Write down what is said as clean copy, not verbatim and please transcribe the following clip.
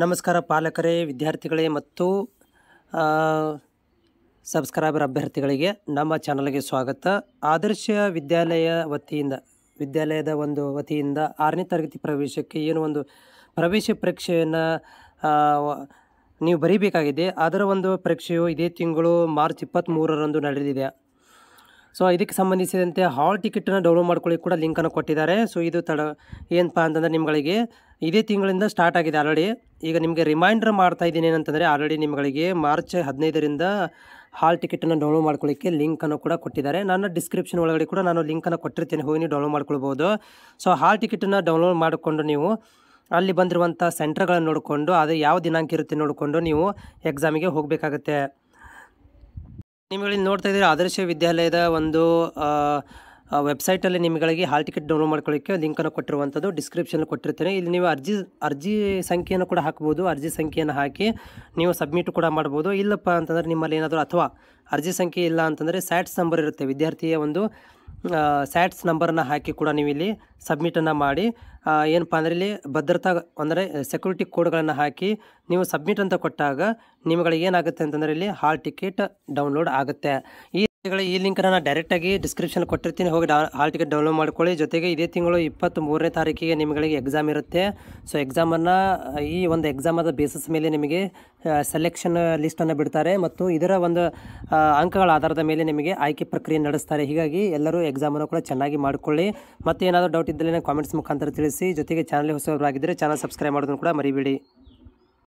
ನಮಸ್ಕಾರ ಪಾಲಕರೇ, ವಿದ್ಯಾರ್ಥಿಗಳೇ ಮತ್ತು ಸಬ್ಸ್ಕ್ರೈಬರ್ ಅಭ್ಯರ್ಥಿಗಳಿಗೆ ನಮ್ಮ ಚಾನಲ್ಗೆ ಸ್ವಾಗತ. ಆದರ್ಶ ವಿದ್ಯಾಲಯದ ವತಿಯಿಂದ 6ನೇ ತರಗತಿ ಪ್ರವೇಶಕ್ಕೆ ಏನು ಒಂದು ಪ್ರವೇಶ ಪರೀಕ್ಷೆಯನ್ನು ನೀವು ಬರೀಬೇಕಾಗಿದೆ. ಅದರ ಒಂದು ಪರೀಕ್ಷೆಯು ಇದೇ ತಿಂಗಳು ಮಾರ್ಚ್ 23ರಂದು ನಡೆದಿದೆ. ಸೊ ಇದಕ್ಕೆ ಸಂಬಂಧಿಸಿದಂತೆ ಹಾಲ್ ಟಿಕೆಟನ್ನು ಡೌನ್ಲೋಡ್ ಮಾಡ್ಕೊಳ್ಳಿ ಕೂಡ ಲಿಂಕನ್ನು ಕೊಟ್ಟಿದ್ದಾರೆ. ಸೊ ಇದು ಏನಪ್ಪ ಅಂತಂದರೆ ನಿಮ್ಗಳಿಗೆ ಇದೇ ತಿಂಗಳಿಂದ ಸ್ಟಾರ್ಟ್ ಆಗಿದೆ ಆಲ್ರೆಡಿ. ಈಗ ನಿಮಗೆ ರಿಮೈಂಡರ್ ಮಾಡ್ತಾ ಇದ್ದೀನಿ ಏನಂತಂದರೆ ಆಲ್ರೆಡಿ ನಿಮ್ಗಳಿಗೆ ಮಾರ್ಚ್ 15ರಿಂದ ಹಾಲ್ ಟಿಕೆಟನ್ನು ಡೌನ್ಲೋಡ್ ಮಾಡ್ಕೊಳ್ಳಿಕ್ಕೆ ಲಿಂಕನ್ನು ಕೂಡ ಕೊಟ್ಟಿದ್ದಾರೆ. ನನ್ನ ಡಿಸ್ಕ್ರಿಪ್ಷನ್ ಒಳಗಡೆ ಕೂಡ ನಾನು ಲಿಂಕನ್ನು ಕೊಟ್ಟಿರ್ತೀನಿ, ಹೋಗಿ ನೀವು ಡೌನ್ಲೋಡ್ ಮಾಡ್ಕೊಳ್ಬೋದು. ಸೊ ಹಾಲ್ ಟಿಕೆಟನ್ನು ಡೌನ್ಲೋಡ್ ಮಾಡಿಕೊಂಡು ನೀವು ಅಲ್ಲಿ ಬಂದಿರುವಂಥ ಸೆಂಟರ್ಗಳನ್ನು ನೋಡಿಕೊಂಡು ಅದು ಯಾವ ದಿನಾಂಕ ಇರುತ್ತೆ ನೋಡಿಕೊಂಡು ನೀವು ಎಕ್ಸಾಮಿಗೆ ಹೋಗಬೇಕಾಗತ್ತೆ. ನಿಮಗೆ ನೋಡ್ತಾ ಇದ್ದೀರಿ ಆದರ್ಶ ವಿದ್ಯಾಲಯದ ಒಂದು ವೆಬ್ಸೈಟಲ್ಲಿ ನಿಮಗೆ ಹಾಲ್ ಟಿಕೆಟ್ ಡೌನ್ಲೋಡ್ ಮಾಡ್ಕೊಳ್ಳಿಕ್ಕೆ ಲಿಂಕನ್ನು ಕೊಟ್ಟಿರುವಂಥದ್ದು ಡಿಸ್ಕ್ರಿಪ್ಷನ್ ಕೊಟ್ಟಿರ್ತೇನೆ. ಇಲ್ಲಿ ನೀವು ಅರ್ಜಿ ಸಂಖ್ಯೆಯನ್ನು ಕೂಡ ಹಾಕ್ಬೋದು. ಅರ್ಜಿ ಸಂಖ್ಯೆಯನ್ನು ಹಾಕಿ ನೀವು ಸಬ್ಮಿಟ್ ಕೂಡ ಮಾಡ್ಬೋದು. ಇಲ್ಲಪ್ಪ ಅಂತಂದರೆ ನಿಮ್ಮಲ್ಲಿ ಏನಾದರೂ ಅಥವಾ ಅರ್ಜಿ ಸಂಖ್ಯೆ ಇಲ್ಲ ಅಂತಂದರೆ ಸ್ಯಾಟ್ಸ್ ನಂಬರ್ ಇರುತ್ತೆ, ವಿದ್ಯಾರ್ಥಿಯ ಒಂದು ಸ್ಯಾಟ್ಸ್ ನಂಬರನ್ನು ಹಾಕಿ ಕೂಡ ನೀವು ಇಲ್ಲಿ ಸಬ್ಮಿಟನ್ನು ಮಾಡಿ ಏನಪ್ಪ ಅಂದರೆ ಇಲ್ಲಿ ಭದ್ರತಾ ಅಂದರೆ ಸೆಕ್ಯೂರಿಟಿ ಕೋಡ್ಗಳನ್ನು ಹಾಕಿ ನೀವು ಸಬ್ಮಿಟ್ ಅಂತ ಕೊಟ್ಟಾಗ ನಿಮಗೆ ಏನಾಗುತ್ತೆ ಅಂತಂದರೆ ಇಲ್ಲಿ ಹಾಲ್ ಟಿಕೆಟ್ ಡೌನ್ಲೋಡ್ ಆಗುತ್ತೆ. ಈ ಲಿಂಕನ್ನು ನಾನು ಡೈರೆಕ್ಟಾಗಿ ಡಿಸ್ಕ್ರಿಪ್ಷನ್ ಕೊಟ್ಟಿರ್ತೀನಿ, ಹೋಗಿ ಹಾಲ್ ಟಿಕೆಟ್ ಡೌನ್ಲೋಡ್ ಮಾಡ್ಕೊಳ್ಳಿ. ಜೊತೆಗೆ ಇದೇ ತಿಂಗಳು 23ನೇ ತಾರೀಕಿಗೆ ನಿಮಗೆ ಎಕ್ಸಾಮ್ ಇರುತ್ತೆ. ಸೊ ಎಕ್ಸಾಮನ್ನು ಈ ಒಂದು ಎಕ್ಸಾಮದ ಬೇಸಿಸ್ ಮೇಲೆ ನಿಮಗೆ ಸೆಲೆಕ್ಷನ್ ಲಿಸ್ಟನ್ನು ಬಿಡ್ತಾರೆ ಮತ್ತು ಇದರ ಒಂದು ಅಂಕಗಳ ಆಧಾರದ ಮೇಲೆ ನಿಮಗೆ ಆಯ್ಕೆ ಪ್ರಕ್ರಿಯೆ ನಡೆಸ್ತಾರೆ. ಹೀಗಾಗಿ ಎಲ್ಲರೂ ಎಕ್ಸಾಮನ್ನು ಕೂಡ ಚೆನ್ನಾಗಿ ಮಾಡಿಕೊಳ್ಳಿ. ಮತ್ತು ಏನಾದರೂ ಡೌಟ್ ಇದ್ದಲ್ಲಿ ಕಾಮೆಂಟ್ಸ್ ಮುಖಾಂತರ ತಿಳಿಸಿ. ಜೊತೆಗೆ ಚಾನಲ್ ಹೊಸಬರಾಗಿದ್ದರೆ ಚಾನಲ್ ಸಬ್ಸ್ಕ್ರೈಬ್ ಮಾಡೋದನ್ನು ಕೂಡ ಮರಿಬೇಡಿ.